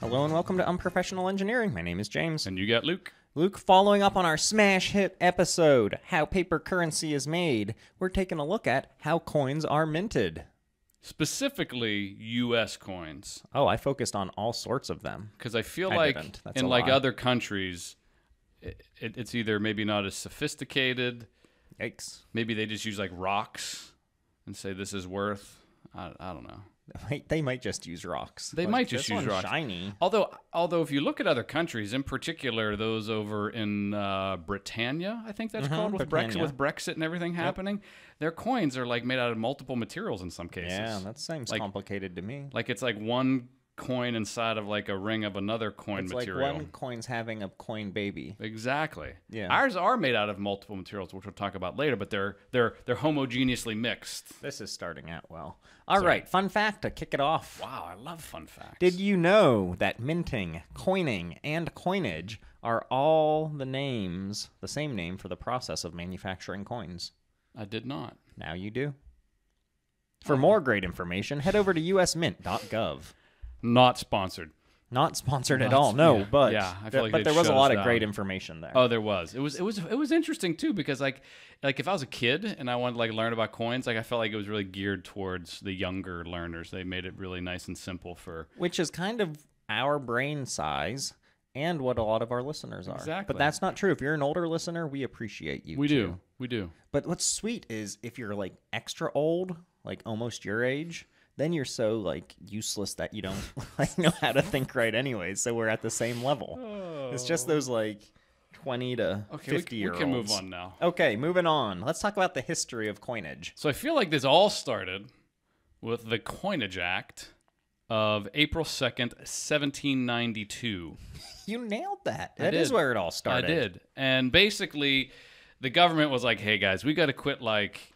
Hello and welcome to Unprofessional Engineering. My name is James. And you got Luke. Luke, following up on our smash hit episode, How Paper Currency is Made, we're taking a look at how coins are minted. Specifically, U.S. coins. Oh, I focused on all sorts of them. Because I feel like in like other countries, it's either maybe not as sophisticated. Yikes. Maybe they just use like rocks and say this is worth, I don't know. They might just use rocks. They might just use rocks. Shiny. Although if you look at other countries, in particular those over in Britannia, I think that's called, with Brexit and everything happening, their coins are like made out of multiple materials in some cases. Yeah, that seems like, complicated to me. Like it's like one coin inside of like a ring of another coin material. It's like one coin's having a coin baby. Exactly. Yeah. Ours are made out of multiple materials, which we'll talk about later, but they're homogeneously mixed. This is starting out well. All right, fun fact to kick it off. Wow, I love fun facts. Did you know that minting, coining, and coinage are all the same name for the process of manufacturing coins? I did not. Now you do. For more great information, head over to usmint.gov. Not sponsored. Not sponsored at all. No, but I feel like there was a lot of great information there. Oh, there was. It was interesting too, because like if I was a kid and I wanted to like learn about coins, like I felt like it was really geared towards the younger learners. They made it really nice and simple for, which is kind of our brain size and what a lot of our listeners are. Exactly. But that's not true. If you're an older listener, we appreciate you. We do. But what's sweet is if you're like extra old, like almost your age, then you're so like useless that you don't like know how to think right anyways. So we're at the same level. Oh. It's just those like 20 to 50-year-olds. We can move on now. Okay, moving on. Let's talk about the history of coinage. So I feel like this all started with the Coinage Act of April 2nd, 1792. You nailed that. That is where it all started. I did. And basically, the government was like, hey guys, we got to quit like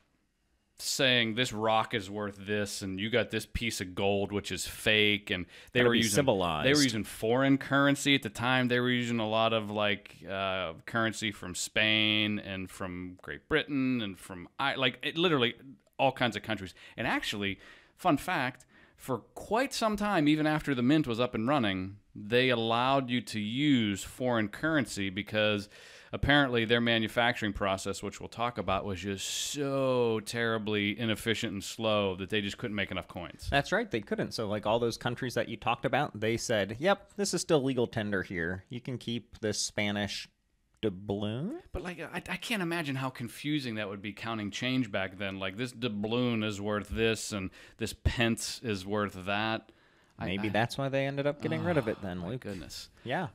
saying this rock is worth this and you got this piece of gold which is fake, and they were using foreign currency at the time. They were using a lot of like currency from Spain and from Great Britain and from literally all kinds of countries. And actually, fun fact, for quite some time, even after the mint was up and running, they allowed you to use foreign currency because apparently their manufacturing process, which we'll talk about, was just so terribly inefficient and slow that they just couldn't make enough coins. That's right, they couldn't. So like all those countries that you talked about, they said, yep, this is still legal tender here. You can keep this Spanish doubloon. But like I can't imagine how confusing that would be counting change back then. Like this doubloon is worth this and this pence is worth that. Maybe that's why they ended up getting rid of it then, Luke. My goodness. Yeah.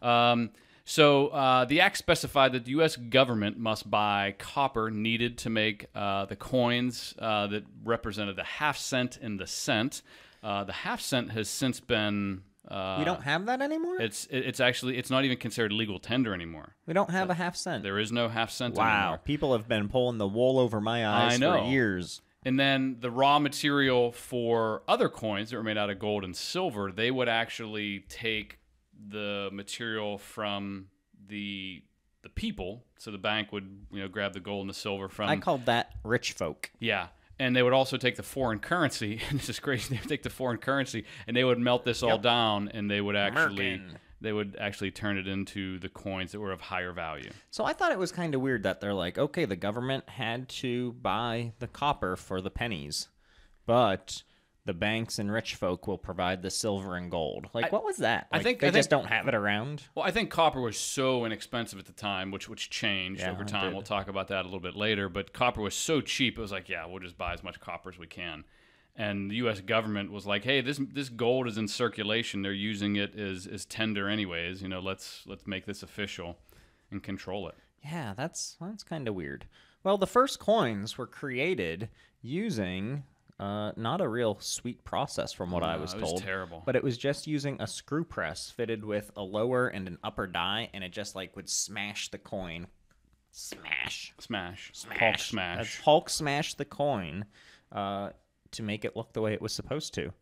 So the act specified that the U.S. government must buy copper needed to make the coins that represented the half cent and the cent. The half cent has since been... we don't have that anymore? It's actually not even considered legal tender anymore. We don't have a half cent. There is no half cent anymore. Wow, people have been pulling the wool over my eyes for years. And then the raw material for other coins that were made out of gold and silver, they would actually take the material from the people. So the bank would grab the gold and the silver from... I called that rich folk. Yeah. And they would also take the foreign currency, and this is crazy, they would take the foreign currency, and they would melt this all down, and they would actually turn it into the coins that were of higher value. So I thought it was kind of weird that they're like, okay, the government had to buy the copper for the pennies, but the banks and rich folk will provide the silver and gold. Like, what was that? Like, I think they just don't have it around? Well, I think copper was so inexpensive at the time, which changed over time. We'll talk about that a little bit later. But copper was so cheap, it was like, yeah, we'll just buy as much copper as we can. And the U.S. government was like, hey, this gold is in circulation. They're using it as tender anyways. Let's make this official and control it. Yeah, that's kind of weird. Well, the first coins were created using... not a real sweet process from what I was told. It was terrible. But it was just using a screw press fitted with a lower and an upper die, and it just like would smash the coin. Smash. Hulk smash. Hulk smash the coin to make it look the way it was supposed to.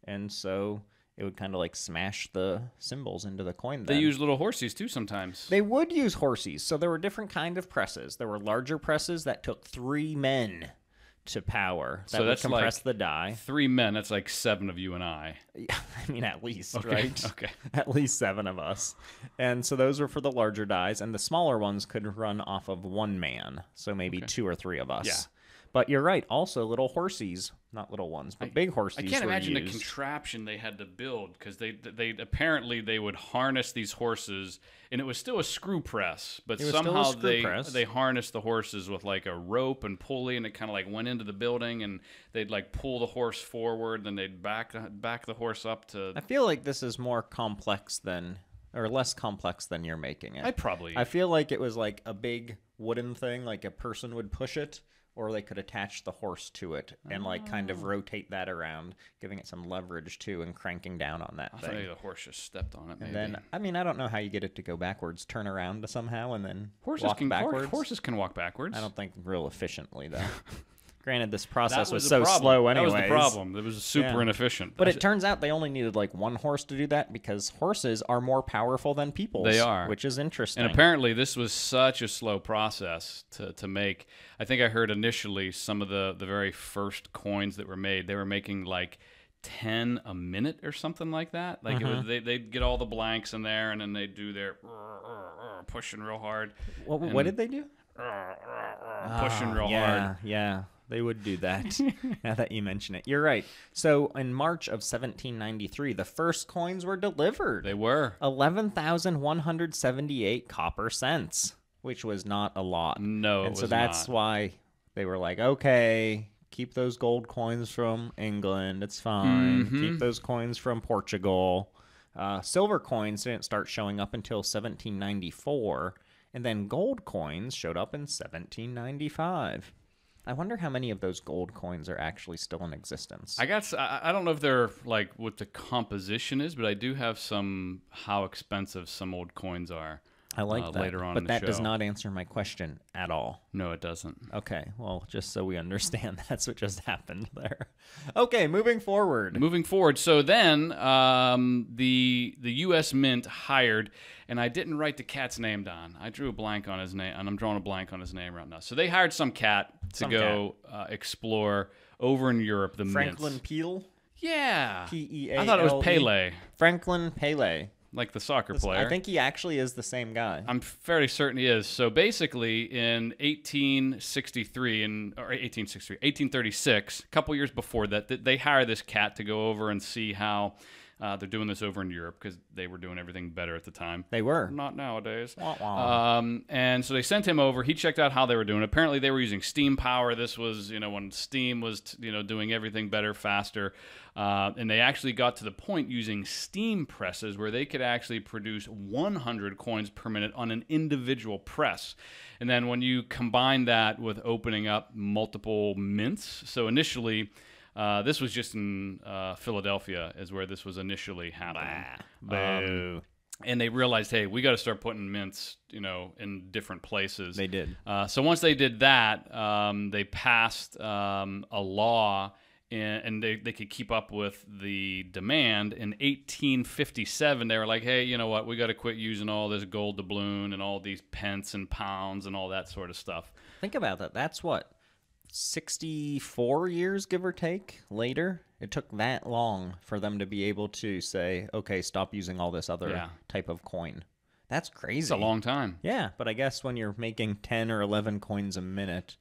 And so it would kind of like smash the symbols into the coin then. They use little horsies too sometimes. They would use horsies. So there were different kind of presses. There were larger presses that took 3 men to power. That So would that's compress like the die. 3 men. That's like 7 of you and I. I mean, at least, Okay, right? okay. At least 7 of us. And so those were for the larger dies, and the smaller ones could run off of 1 man. So maybe 2 or 3 of us. Yeah. But you're right. Also, little horsies, not little ones, but big horsies. I can't were imagine the used. contraption they had to build, because they apparently they would harness these horses, and it was still a screw press, but It was still a somehow screw press. they harnessed the horses with like a rope and pulley, and it kind of like went into the building, and they'd like pull the horse forward, then they'd back the horse up to. I feel like this is more complex than, or less complex than you're making it. I feel like it was like a big wooden thing, like a person would push it, or they could attach the horse to it and like kind of rotate that around, giving it some leverage too, and cranking down on that I thing. think the horse just stepped on it. Maybe. And then, I mean, I don't know how you get it to go backwards, turn around somehow, and then horses walk can backwards. Horses can walk backwards. I don't think real efficiently though. Granted, this process was the so problem. slow anyways. That was the problem. It was super inefficient. But it turns out they only needed like 1 horse to do that, because horses are more powerful than people. They are. Which is interesting. And apparently this was such a slow process to make. I think I heard initially some of the very first coins that were made, they were making like 10 a minute or something like that. Like it was, they'd get all the blanks in there, and then they'd do their pushing real hard. What did they do? Pushing real hard. Yeah, they would do that. Now that you mention it, you're right. So in March of 1793, the first coins were delivered. They were 11,178 copper cents, which was not a lot. No, and so that's why they were like, okay, keep those gold coins from England. It's fine. Keep those coins from Portugal. Silver coins didn't start showing up until 1794. And then gold coins showed up in 1795. I wonder how many of those gold coins are actually still in existence. I don't know if they're like what the composition is, but I do have some how expensive some old coins are. I like that. Later on but in the that show. does not answer my question at all. No, it doesn't. Okay, well, just so we understand, that's what just happened there. Okay, moving forward. So then the U.S. Mint hired, and I didn't write the cat's name down. I drew a blank on his name, and I'm drawing a blank on his name right now. So they hired some cat to go explore over in Europe the Franklin mints. Peel? Yeah. P-E-A-L-E. I thought it was Pele. Franklin Pele. Like the soccer player. I think he actually is the same guy. I'm fairly certain he is. So basically, in 1836, a couple years before that, they hire this cat to go over and see how they're doing this over in Europe, because they were doing everything better at the time. They were. Not nowadays. Wah, wah. And so they sent him over. He checked out how they were doing. Apparently, they were using steam power. This was, when steam was, doing everything better, faster. And they actually got to the point using steam presses where they could actually produce 100 coins per minute on an individual press. And then when you combine that with opening up multiple mints, so initially... this was just in Philadelphia is where this was initially happening. Boo. And they realized, hey, we got to start putting mints, in different places. They did. So once they did that, they passed a law, and they could keep up with the demand. In 1857, they were like, hey, you know what? We got to quit using all this gold doubloon and all these pence and pounds and all that sort of stuff. Think about that. That's what? 64 years, give or take, later. It took that long for them to be able to say, okay, stop using all this other type of coin. That's crazy. It's a long time. Yeah, but I guess when you're making 10 or 11 coins a minute,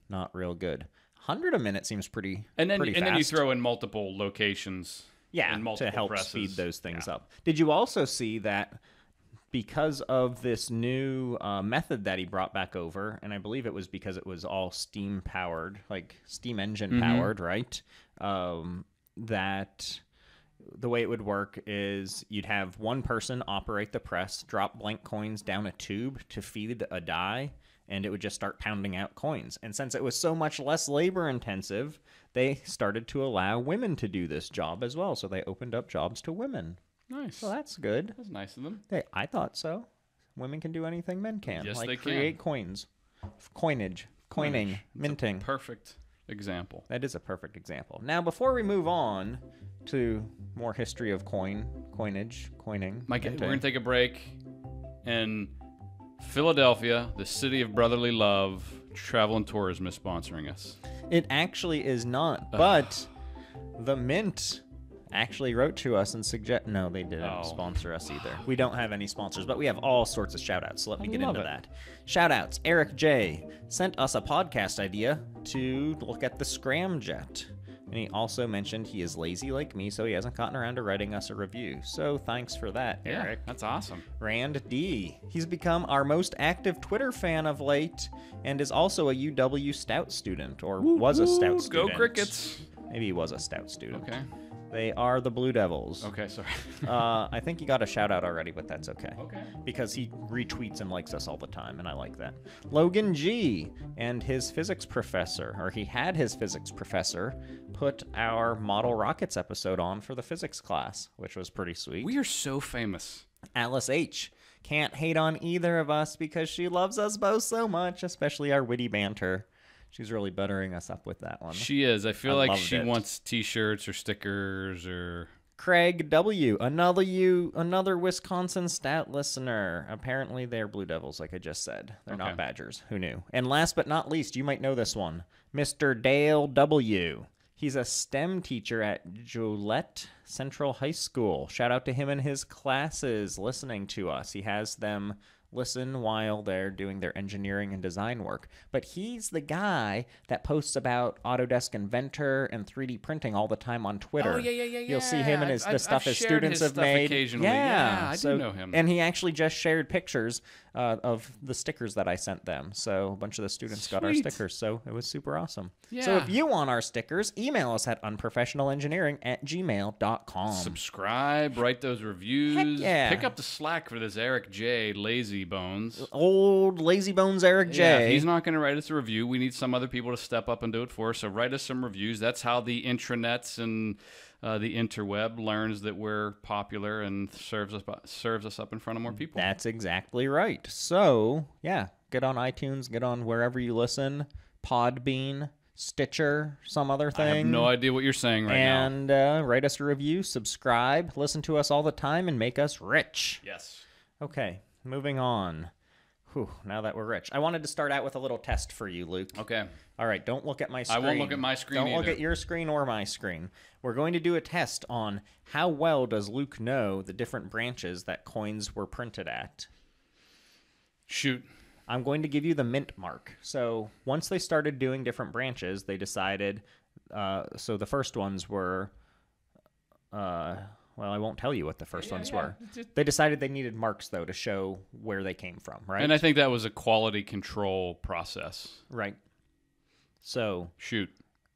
not real good. 100 a minute seems pretty And then fast. you throw in multiple locations. Yeah, multiple to help presses. speed those things up. Did you also see that because of this new method that he brought back over, and I believe it was because it was all steam powered, like steam engine powered, right? That the way it would work is you'd have one person operate the press, drop blank coins down a tube to feed a die, and it would just start pounding out coins. And since it was so much less labor intensive, they started to allow women to do this job as well. So they opened up jobs to women. Nice. So that's good. That's nice of them. Hey, I thought so. Women can do anything men can. Yes, like they create can. coins. Coining, It's minting. a perfect example. That is a perfect example. Now, before we move on to more history of coinage, coining. Mike, we're minting. going to take a break. And Philadelphia, the city of brotherly love, travel and tourism is sponsoring us. It actually is not, but the Mint actually wrote to us and no, they didn't sponsor us either. We don't have any sponsors, but we have all sorts of shout-outs, so let me get into that. Shout-outs. Eric J. sent us a podcast idea to look at the Scramjet. And he also mentioned he is lazy like me, so he hasn't gotten around to writing us a review. So thanks for that, Eric. That's awesome. Rand D. He's become our most active Twitter fan of late and is also a UW Stout student, or was a Stout student. Go Crickets. Maybe he was a Stout student. Okay. They are the Blue Devils. Okay, sorry. I think he got a shout out already, but that's okay. Okay. Because he retweets and likes us all the time, and I like that. Logan G. and his physics professor, or he had his physics professor, put our Model Rockets episode on for the physics class, which was pretty sweet. We are so famous. Alice H. can't hate on either of us because she loves us both so much, especially our witty banter. She's really buttering us up with that one. She is. I feel like she wants T-shirts or stickers or... Craig W., another Wisconsin Stout listener. Apparently they're Blue Devils, like I just said. They're not Badgers. Who knew? And last but not least, you might know this one. Mr. Dale W. He's a STEM teacher at Joliet Central High School. Shout out to him and his classes listening to us. He has them listen while they're doing their engineering and design work. But he's the guy that posts about Autodesk Inventor and 3D printing all the time on Twitter. Oh, yeah. You'll see him and the stuff his students have made. Occasionally. Yeah, I do know him. And he actually just shared pictures of the stickers that I sent them. So a bunch of the students got our stickers. So it was super awesome. Yeah. So if you want our stickers, email us at unprofessionalengineering@gmail.com. Subscribe, write those reviews. Heck yeah. Pick up the slack for this Eric J. Lazy Bones. Old Lazy Bones Eric J. Yeah, he's not going to write us a review. We need some other people to step up and do it for us. So write us some reviews. That's how the intranets and the interweb learns that we're popular and serves us up in front of more people. That's exactly right. So, yeah, get on iTunes, get on wherever you listen, Podbean, Stitcher, some other thing. I have no idea what you're saying right now. And write us a review, subscribe, listen to us all the time, and make us rich. Yes. Okay, moving on. Whew, now that we're rich. I wanted to start out with a little test for you, Luke. Okay. All right, don't look at my screen. I won't look at my screen Don't look at your screen or my screen. We're going to do a test on how well does Luke know the different branches that coins were printed at. Shoot. I'm going to give you the mint mark. So once they started doing different branches, they decided, so the first ones were, well, I won't tell you what the first ones were. They decided they needed marks, though, to show where they came from, right? And I think that was a quality control process. Right. So, shoot.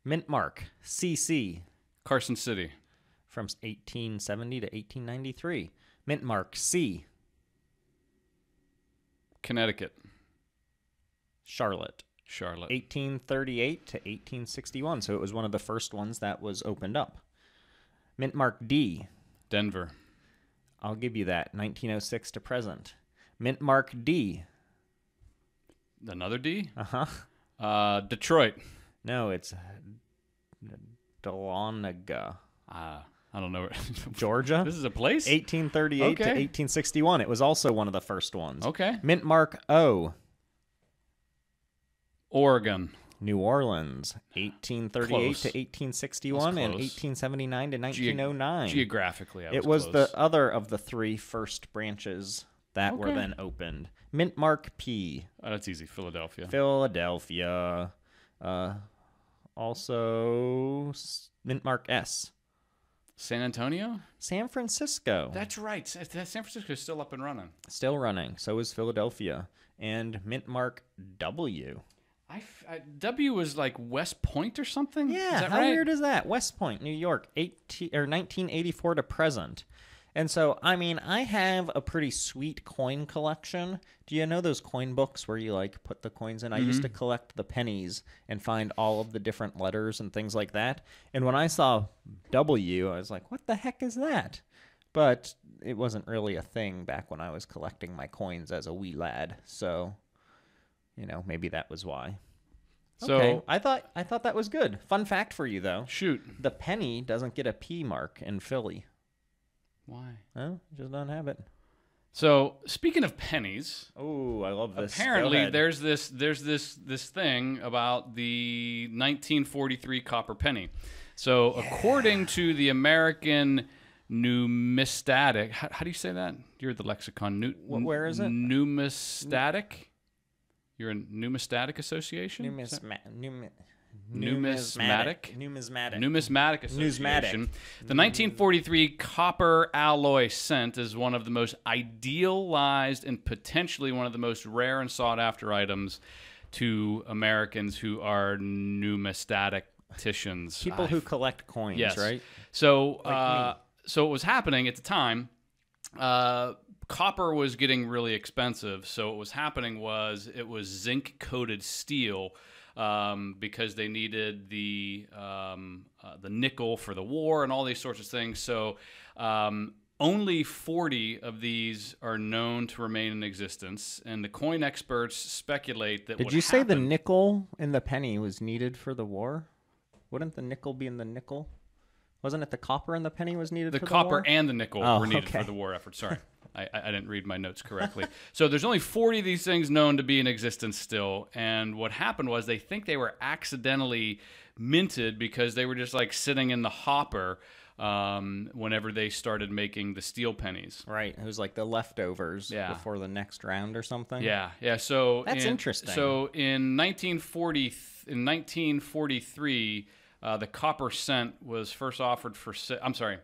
Mint mark, CC. Carson City. From 1870 to 1893. Mint mark, C. Connecticut. Charlotte. 1838 to 1861. So it was one of the first ones that was opened up. Mint mark, D. Denver. I'll give you that. 1906 to present. Mint mark, D. Another D? Uh-huh. Detroit. No, it's Dahlonega. I don't know. Georgia? This is a place? 1838 to 1861. It was also one of the first ones. Okay. Mint mark, O. Oregon. New Orleans, 1838 to 1861 and 1879 to 1909. Geographically, it was close. the other of the three first branches that were then opened. Mint mark P. That's easy. Philadelphia. Also, mint mark S. San Antonio? San Francisco. That's right. San Francisco is still up and running. Still running. So is Philadelphia. And mint mark W. W was like West Point or something? Yeah, is that how right? weird is that? West Point, New York, 1984 to present. And so, I mean, I have a pretty sweet coin collection. Do you know those coin books where you, like, put the coins in? I used to collect the pennies and find all of the different letters and things like that. And when I saw W, I was like, what the heck is that? But it wasn't really a thing back when I was collecting my coins as a wee lad. So, you know, maybe that was why. So okay. I thought that was good. Fun fact for you, though. Shoot. The penny doesn't get a P mark in Philly. Why? Well, just don't have it. So speaking of pennies, oh, I love this. Apparently, there's this thing about the 1943 copper penny. So according to the American Numismatic, how do you say that? You're the lexicon. Where is it? Numismatic. You're a Numismatic Association. Numismatic Association. The 1943 copper alloy cent is one of the most idealized and potentially one of the most rare and sought after items to Americans who are numismaticians. People who collect coins, right? So, so what was happening at the time, copper was getting really expensive. So what was happening was it was zinc-coated steel because they needed the nickel for the war and all these sorts of things. So only 40 of these are known to remain in existence, and the coin experts speculate that. Did you say the nickel in the penny was needed for the war? Wouldn't the nickel be in the nickel? Wasn't it the copper in the penny was needed for the war? The copper and the nickel were needed for the war effort. Sorry. I didn't read my notes correctly. So there's only 40 of these things known to be in existence still. And what happened was they think they were accidentally minted because they were just like sitting in the hopper whenever they started making the steel pennies. Right. It was like the leftovers before the next round or something. Yeah. Yeah. So that's interesting. So in 1943, the copper cent was first offered for. I'm sorry.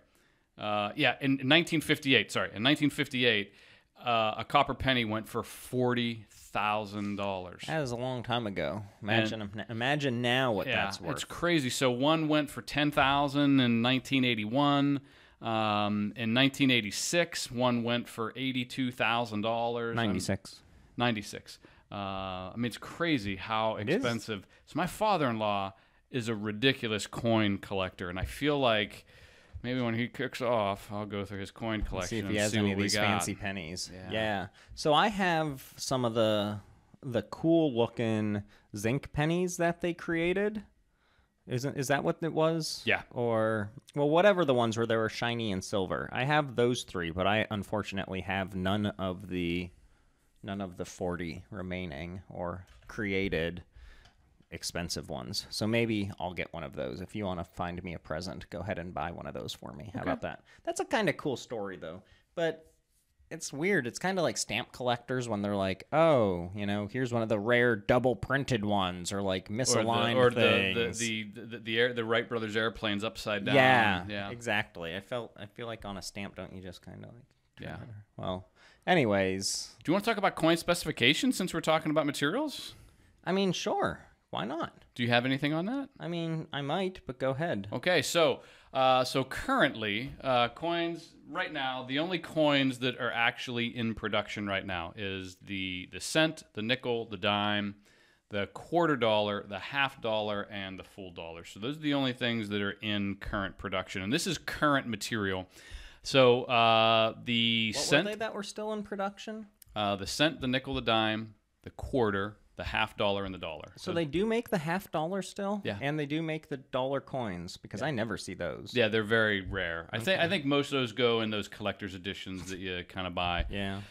In 1958. Sorry, in 1958, a copper penny went for $40,000. That was a long time ago. Imagine now what that's worth. It's crazy. So one went for $10,000 in 1981. In 1986, one went for $82,000. 96. I mean, it's crazy how expensive. So my father-in-law is a ridiculous coin collector, and I feel like maybe when he kicks off, I'll go through his coin collection see if he has any of these fancy pennies. Yeah. So I have some of the cool-looking zinc pennies that they created. Is that what it was? Yeah. Or, well, whatever the ones where they were shiny and silver. I have those three, but I unfortunately have none of the 40 remaining or created expensive ones. So maybe I'll get one of those. If you want to find me a present, go ahead and buy one of those for me. How about that? That's a kind of cool story, though. But it's weird. It's kind of like stamp collectors when they're like, oh, here's one of the rare double printed ones, or like misaligned things. The Wright brothers airplanes upside down. Yeah, exactly. I feel like on a stamp, don't you just kind of like? Yeah. Well, anyways, do you want to talk about coin specification since we're talking about materials? I mean, sure. Why not? Do you have anything on that? I mean, I might, but go ahead. Okay, so currently, coins right now, the only coins that are actually in production right now is the cent, the nickel, the dime, the $quarter, the $half, and the full dollar. So those are the only things that are in current production, and this is current material. So the cent. What were they that were still in production? The cent, the nickel, the dime, the quarter, the $half, and the dollar. So they do make the $half still? Yeah. And they do make the dollar coins, because I never see those. Yeah, they're very rare. I think most of those go in those collector's editions that you kind of buy. Yeah.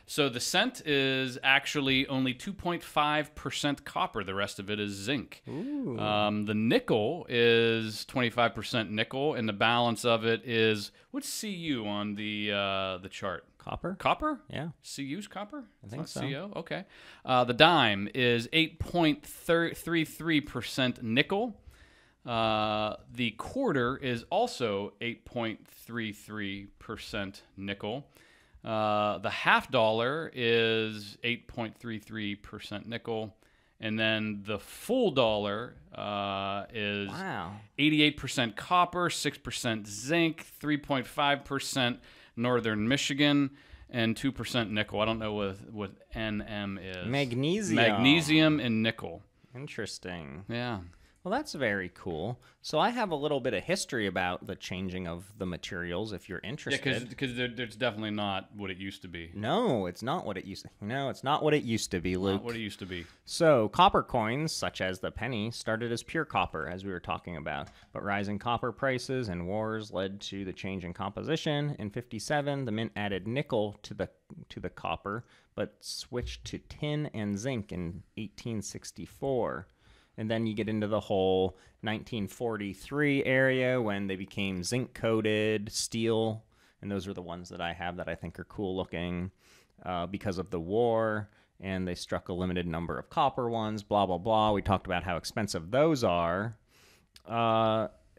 So the cent is actually only 2.5% copper. The rest of it is zinc. Ooh. The nickel is 25% nickel, and the balance of it is, what's CU on the chart? Copper? Copper? Yeah. CU's copper? I think so. CO? Okay. The dime is 8.33% nickel. The quarter is also 8.33% nickel. The $half is 8.33% nickel. And then the full dollar is 88% copper, 6% zinc, 3.5% Northern Michigan, and 2% nickel. I don't know what NM is. Magnesium. Magnesium and nickel. Interesting. Yeah. Well, that's very cool. So I have a little bit of history about the changing of the materials if you're interested. Yeah, because there's definitely not what it used to be. No, it's not what it used to. No, it's not what it used to be, Luke. Not what it used to be. So copper coins, such as the penny, started as pure copper, as we were talking about. But rising copper prices and wars led to the change in composition. In 1957, the mint added nickel to the copper, but switched to tin and zinc in 1864. And then you get into the whole 1943 area when they became zinc-coated steel. And those are the ones that I have that I think are cool looking because of the war. And they struck a limited number of copper ones, blah, blah, blah. We talked about how expensive those are.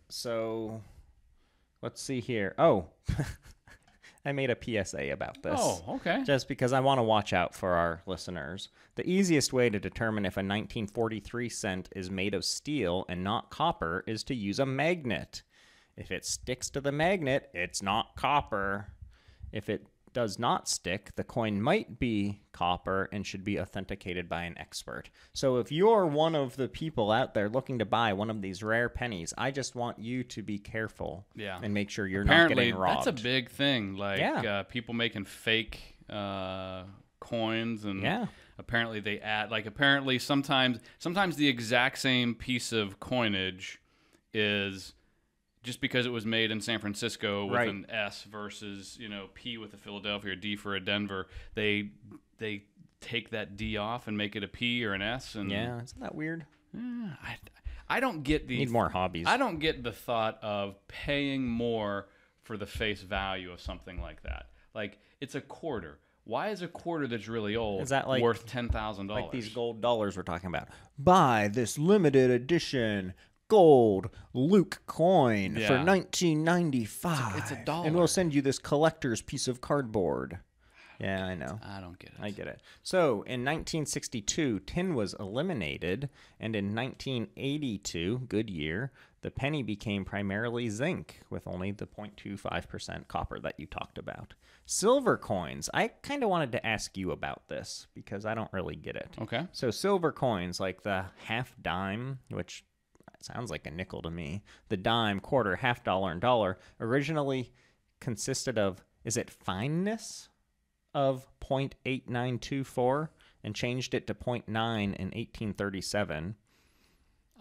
So let's see here. Oh, I made a PSA about this. Oh, okay. Just because I want to watch out for our listeners. The easiest way to determine if a 1943 cent is made of steel and not copper is to use a magnet. If it sticks to the magnet, it's not copper. If it does not stick, the coin might be copper and should be authenticated by an expert. So if you're one of the people out there looking to buy one of these rare pennies, I just want you to be careful and make sure you're not getting robbed. That's a big thing. Like people making fake coins, and apparently they add, like, apparently sometimes the exact same piece of coinage is, just because it was made in San Francisco with an S versus, P with a Philadelphia or D for a Denver, they take that D off and make it a P or an S. And isn't that weird? I don't get the need more hobbies. I don't get the thought of paying more for the face value of something like that. Like, it's a quarter. Why is a quarter that's really old worth $10,000? Like these gold dollars we're talking about. Buy this limited edition gold Luke coin for $19.95. It's $1. And we'll send you this collector's piece of cardboard. Yeah, I know. I don't get it. I get it. So, in 1962, tin was eliminated, and in 1982, good year, the penny became primarily zinc, with only the 0.25% copper that you talked about. Silver coins. I kind of wanted to ask you about this, because I don't really get it. Okay. So, silver coins, like the half dime, which sounds like a nickel to me, the dime, quarter, half dollar, and dollar, originally consisted of, is it fineness of 0.8924 and changed it to 0.9 in 1837.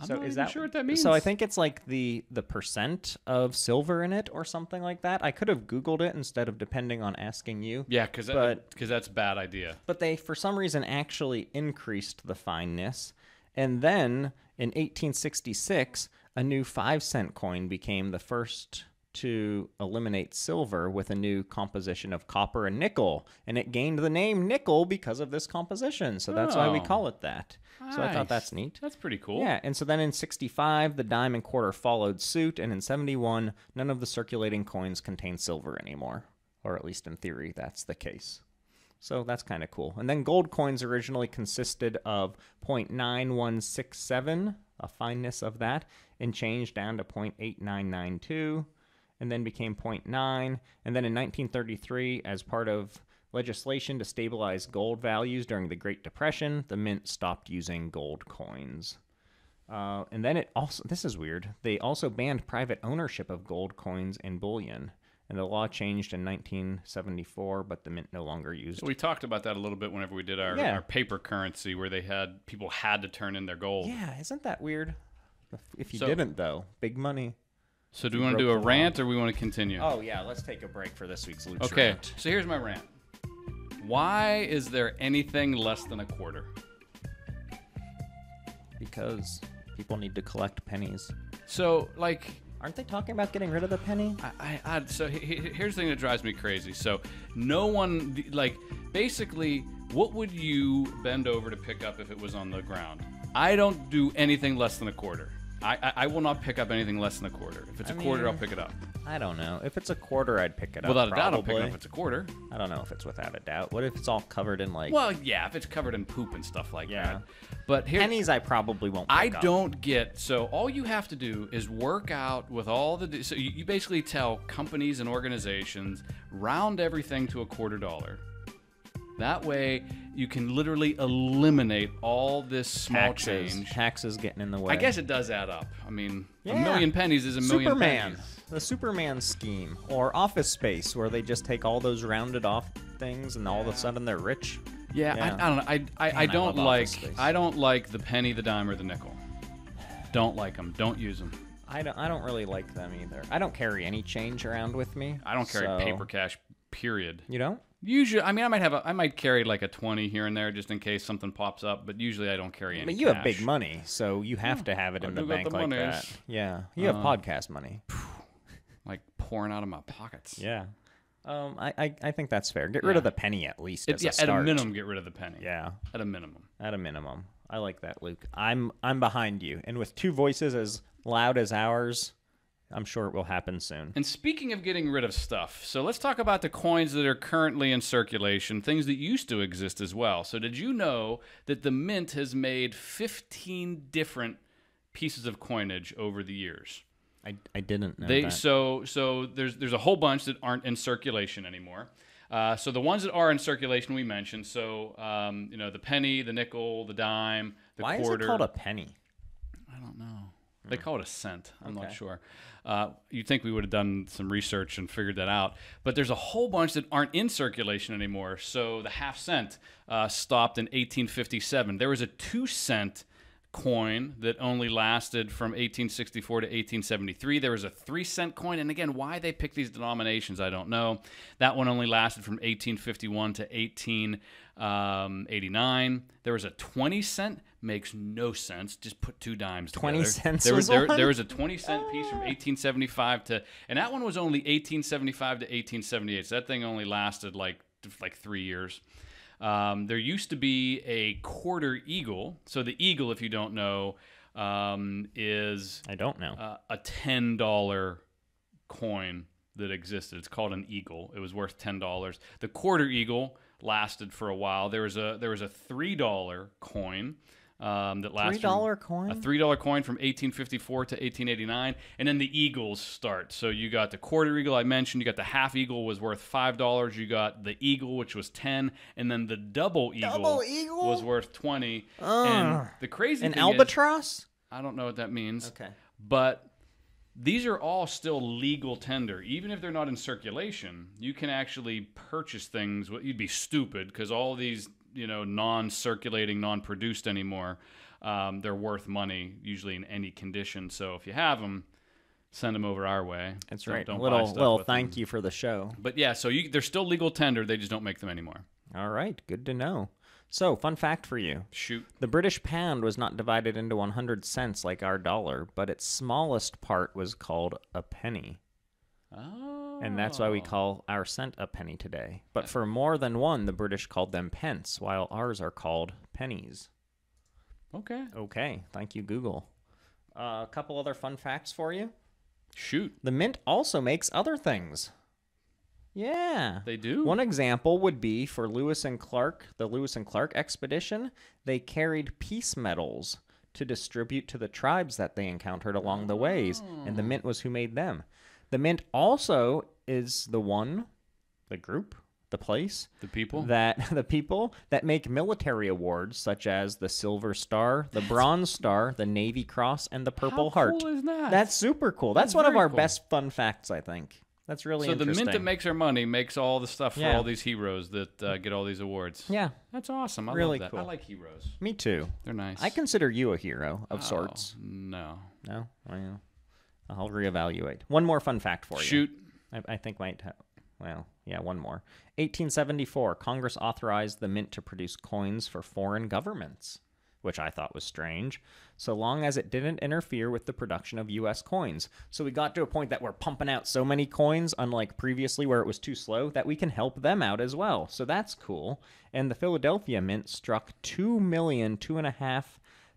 I'm not even sure what that means. So I think it's like the percent of silver in it or something like that. I could have Googled it instead of depending on asking you. Yeah, because that's a bad idea. But they, for some reason, actually increased the fineness. And then in 1866, a new 5-cent coin became the first to eliminate silver with a new composition of copper and nickel. And it gained the name nickel because of this composition. So that's why we call it that. Nice. So I thought that's neat. That's pretty cool. Yeah, and so then in 65, the dime and quarter followed suit. And in 71, none of the circulating coins contain silver anymore. Or at least in theory, that's the case. So that's kind of cool. And then gold coins originally consisted of 0.9167, a fineness of that, and changed down to 0.8992, and then became 0.9. And then in 1933, as part of legislation to stabilize gold values during the Great Depression, the mint stopped using gold coins. And then it also, this is weird, they also banned private ownership of gold coins and bullion. And the law changed in 1974, but the mint no longer used. So we talked about that a little bit whenever we did our paper currency, where people had to turn in their gold. Yeah, isn't that weird? If you didn't, though, big money. So do we want to do a rant, or we want to continue? Oh, yeah, let's take a break for this week's Luke's rant. Okay, so here's my rant. Why is there anything less than a quarter? Because people need to collect pennies. So, like, aren't they talking about getting rid of the penny? So here's the thing that drives me crazy. So no one, like, basically, what would you bend over to pick up if it was on the ground? I don't do anything less than a quarter. I will not pick up anything less than a quarter. If it's a quarter, I'll pick it up. I don't know. If it's a quarter, I'd pick it up. Without a doubt, I'll pick it up if it's a quarter. I don't know if it's without a doubt. What if it's all covered in, like... Well, yeah, if it's covered in poop and stuff like that. But pennies, I probably won't pick up. Don't get... So all you have to do is work out with all the... So you basically tell companies and organizations, round everything to $0.25. That way, you can literally eliminate all this small Taxes. change. Taxes getting in the way. I guess it does add up. I mean, Yeah. a million pennies is a million Superman. pennies. The Superman scheme. Or Office Space, where they just take all those rounded off things and all of a sudden they're rich. Yeah, Yeah. I don't know. I don't love like Office Space. I don't like the penny, the dime, or the nickel. Don't like them. Don't use them. I don't really like them either. I don't carry any change around with me. I don't carry so- paper cash. Period. You don't? Usually, I mean, I might carry like a 20 here and there just in case something pops up, but usually I don't carry any. But you cash. have big money, so you have to have it in I the do got bank the like monies. that. Yeah, you have podcast money. Like pouring out of my pockets. Yeah, I think that's fair. Get rid of the penny at least as a At start. a minimum, get rid of the penny. Yeah, At a minimum. at a minimum. I like that, Luke. I'm behind you, and with two voices as loud as ours, I'm sure it will happen soon. And speaking of getting rid of stuff, so let's talk about the coins that are currently in circulation, things that used to exist as well. So did you know that the Mint has made 15 different pieces of coinage over the years? I didn't know that. So there's a whole bunch that aren't in circulation anymore. So the ones that are in circulation we mentioned. So the penny, the nickel, the dime, the Why quarter. is it called a penny? I don't know. They call it a cent. I'm not Okay. sure. You'd think we would have done some research and figured that out. But there's a whole bunch that aren't in circulation anymore. So the half cent stopped in 1857. There was a 2-cent coin that only lasted from 1864 to 1873. There was a 3-cent coin. And again, why they pick these denominations, I don't know. That one only lasted from 1851 to 1889. There was a 20-cent. Makes no sense. Just put two dimes together. 20 cents There was was one? there was a 20-cent piece from 1875 to, and that one was only 1875 to 1878. So that thing only lasted like 3 years. There used to be a quarter eagle. So the eagle, if you don't know, is I don't know. a $10 coin that existed. It's called an eagle. It was worth $10. The quarter eagle lasted for a while. There was a $3 coin that lasted. $3 coin? A $3 coin from 1854 to 1889, and then the eagles start. So you got the quarter eagle I mentioned. You got the half eagle was worth $5. You got the eagle, which was 10, and then the double eagle was worth 20. And the crazy An thing albatross? is, I don't know what that means. Okay. But these are all still legal tender. Even if they're not in circulation, you can actually purchase things. You'd be stupid because all these, non-circulating, non-produced anymore, they're worth money, usually in any condition. So if you have them, send them over our way. That's Don't- right. don't A buy little stuff with thank them. you for the show. But yeah, so they're still legal tender. They just don't make them anymore. All right. Good to know. So, fun fact for you. Shoot. The British pound was not divided into 100 cents like our dollar, but its smallest part was called a penny. Oh. And that's why we call our cent a penny today. But for more than one, the British called them pence, while ours are called pennies. Okay. Okay. Thank you, Google. A couple other fun facts for you. Shoot. The Mint also makes other things. Yeah. They do? One example would be for Lewis and Clark, the Lewis and Clark expedition. They carried peace medals to distribute to the tribes that they encountered along the ways, and the Mint was who made them. The Mint also is the group, the place, The people? the people that make military awards such as the Silver Star, the Bronze Star, the Navy Cross, and the Purple How Heart. cool is that? That's super cool. That's That's one of very our cool. best fun facts, I think. That's really So the interesting. Mint that makes our money makes all the stuff for Yeah. all these heroes that get all these awards. Yeah, That's awesome. I Really love that. cool. I like heroes. me too. They're nice. I consider you a hero of sorts. Oh, no. No? Well, I'll reevaluate. One more fun fact for you. Shoot. I think might have, well, yeah, one more. 1874, Congress authorized the Mint to produce coins for foreign governments, which I thought was strange, so long as it didn't interfere with the production of U.S. coins. So we got to a point that we're pumping out so many coins, unlike previously where it was too slow, that we can help them out as well. So that's cool. And the Philadelphia Mint struck 2 million 2.5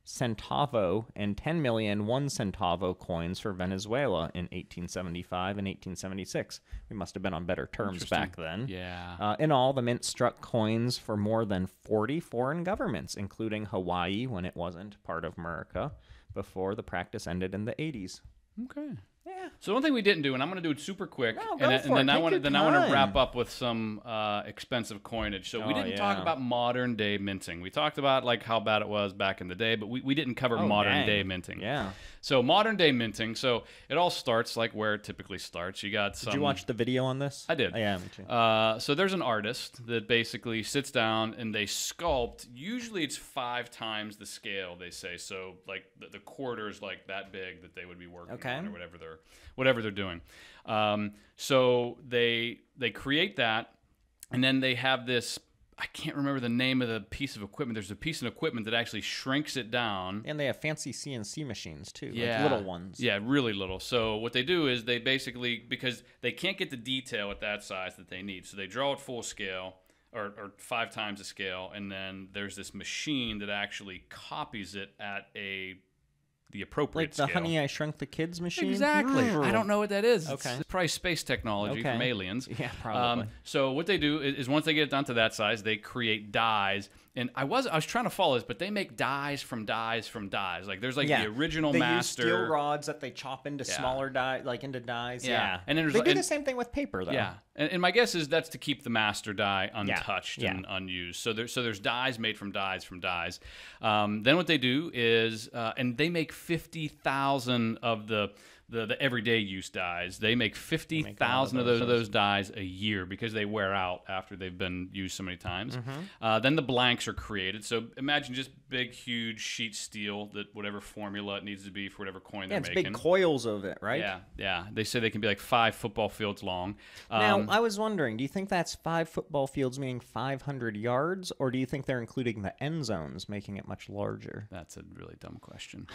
centavo and 10 million 1 centavo coins for Venezuela in 1875 and 1876. We must have been on better terms back then. Yeah. In all, the Mint struck coins for more than 40 foreign governments, including Hawaii when it wasn't part of America, before the practice ended in the 80s. Okay. Yeah. So one thing we didn't do, and I'm going to do it super quick, No, and then I want to wrap up. up with some expensive coinage. So we didn't talk about modern day minting. We talked about like how bad it was back in the day, but we didn't cover modern day minting. Yeah. So modern day minting. So it all starts like where it typically starts. You got some. Did you watch the video on this? I did. Oh, yeah, me too. So there's an artist that basically sits down and they sculpt. Usually it's 5 times the scale, they say. So like the quarter's like that big that they would be working on or whatever they're doing. So they create that, and then they have this. I can't remember the name of the piece of equipment. There's a piece of equipment that actually shrinks it down. And they have fancy CNC machines too, like little ones. Yeah, really little. So what they do is they basically, because they can't get the detail at that size that they need, so they draw it full scale or 5 times the scale, and then there's this machine that actually copies it at the appropriate scale. Like the Honey, I Shrunk the Kids machine? Exactly. I don't know what that is. Okay. It's probably space technology from aliens. Yeah, probably. So what they do is once they get it down to that size, they create dies. And I was trying to follow this, but they make dies from dies from dies. Like there's like the original master. They use steel rods that they chop into smaller dies, like into dies. Yeah. And then they do the same thing with paper, though. Yeah. And my guess is that's to keep the master die untouched and unused. So there's dies made from dies from dies. Then what they do is, and they make 50,000 of the everyday use dies. They make 50,000 of those dies a year because they wear out after they've been used so many times. Then the blanks are created. So imagine just big, huge sheet steel that whatever formula it needs to be for whatever coin they're making. It's big coils of it, right? Yeah. They say they can be like 5 football fields long. Now, I was wondering, do you think that's 5 football fields, meaning 500 yards, or do you think they're including the end zones, making it much larger? That's a really dumb question.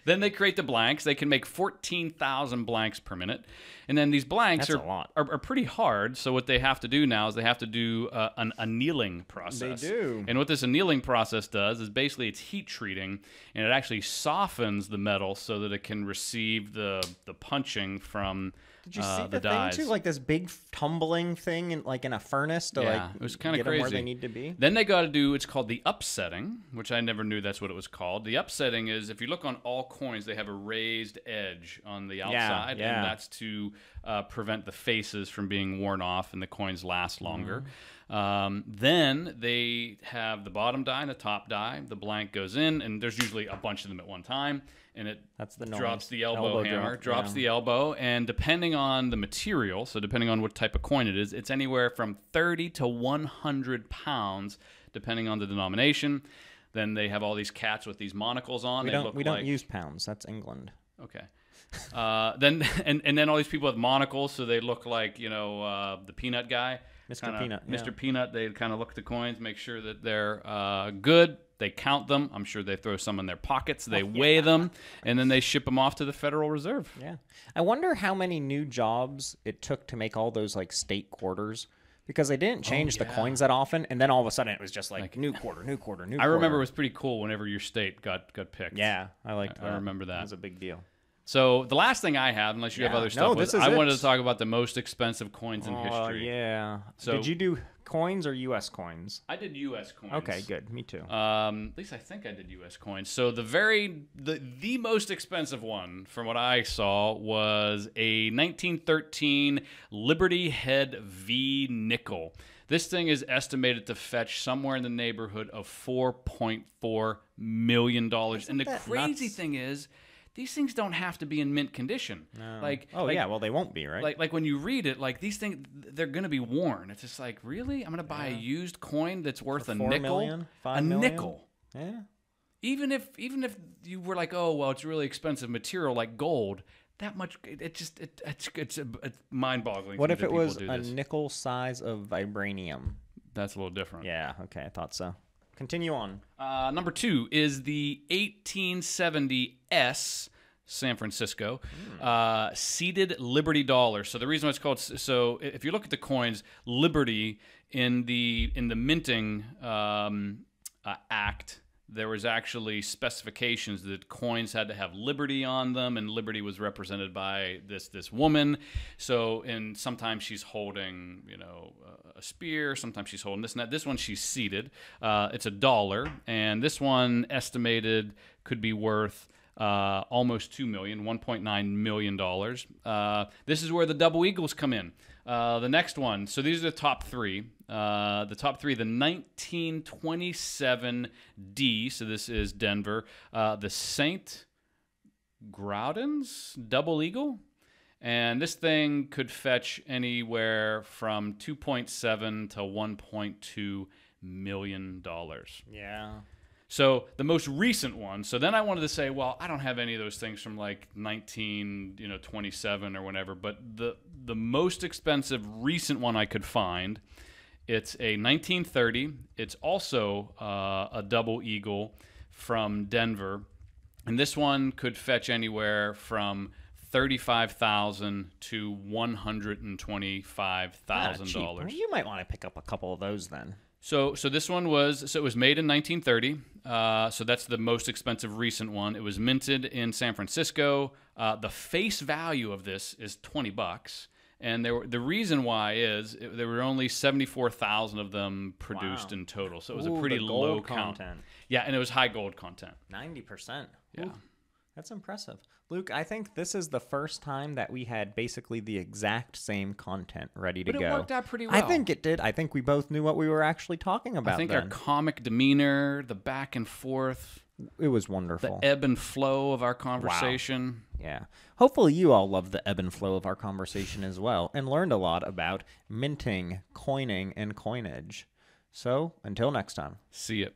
Then they create the blanks. They can make 14,000 blanks per minute. And then these blanks are pretty hard. So what they have to do now is they have to do an annealing process. They do. And what this annealing process does is basically it's heat treating, and it actually softens the metal so that it can receive the punching from Did you see the dies. thing too? Like this big tumbling thing in a furnace to it was kind of get crazy. them where they need to be. Then they got to do, it's called the upsetting, which I never knew that's what it was called. The upsetting is, if you look on all coins, they have a raised edge on the outside, and that's to prevent the faces from being worn off and the coins last longer. Then they have the bottom die and the top die. The blank goes in, and there's usually a bunch of them at one time, and it drops the elbow hammer, drops the elbow, and depending on the material, so depending on what type of coin it is, it's anywhere from 30 to 100 pounds, depending on the denomination. Then they have all these cats with these monocles on. We don't use pounds. That's England. Okay. Then all these people with monocles, so they look like the peanut guy. Mr. Peanut. Mr. Peanut, they kind of look at the coins, make sure that they're good. They count them. I'm sure they throw some in their pockets. They weigh them, and then they ship them off to the Federal Reserve. Yeah. I wonder how many new jobs it took to make all those state quarters, because they didn't change the coins that often, and then all of a sudden it was just like new quarter, new quarter, new quarter. I remember it was pretty cool whenever your state got picked. Yeah, I liked that. I remember that. It was a big deal. So the last thing I have, unless you have other stuff, I wanted to talk about the most expensive coins in history. Yeah. So did you do coins or U.S. coins? I did U.S. coins. Okay, good. Me too. At least I think I did U.S. coins. So the most expensive one, from what I saw, was a 1913 Liberty Head V nickel. This thing is estimated to fetch somewhere in the neighborhood of $4.4 million. And the crazy thing is, these things don't have to be in mint condition. No. Well, they won't be, right? Like when you read it, these things, they're going to be worn. It's just like, really? I'm going to buy a used coin that's worth a nickel? $5 million? Nickel. Yeah. Even if you were like, oh, well, it's really expensive material like gold, that much, it's mind-boggling. What if it was a nickel size of vibranium? That's a little different. Yeah, okay, I thought so. Continue on. Number 2 is the 1870 S San Francisco Ceded Liberty dollar. So the reason why it's called, so if you look at the coins, Liberty in the minting act, there was actually specifications that coins had to have Liberty on them, and Liberty was represented by this woman. So, and sometimes she's holding, a spear. Sometimes she's holding this and that. This one she's seated. It's $1, and this one estimated could be worth almost $2 million, $1.9 million. This is where the double eagles come in. The next one. So these are the top three. The 1927 D. So this is Denver. The St. Gaudens double eagle. And this thing could fetch anywhere from $2.7 to $1.2 million. Yeah. So the most recent one. So then I wanted to say, well, I don't have any of those things from like 1927 or whatever. But the most expensive recent one I could find, it's a 1930. It's also a double eagle from Denver, and this one could fetch anywhere from $35,000 to $125,000. You might want to pick up a couple of those then. So this one was it was made in 1930. So that's the most expensive recent one. It was minted in San Francisco. The face value of this is $20, and the reason why is there were only 74,000 of them produced in total. So it was a pretty low count. Yeah, and it was high gold content. 90%. Yeah. Ooh, that's impressive. Luke, I think this is the first time that we had basically the exact same content ready to go. But it worked out pretty well. I think it did. I think we both knew what we were actually talking about. I think then. our comic demeanor, the back and forth, it was wonderful. The ebb and flow of our conversation. Wow. Yeah. Hopefully you all loved the ebb and flow of our conversation as well and learned a lot about minting, coining, and coinage. So, until next time. See ya.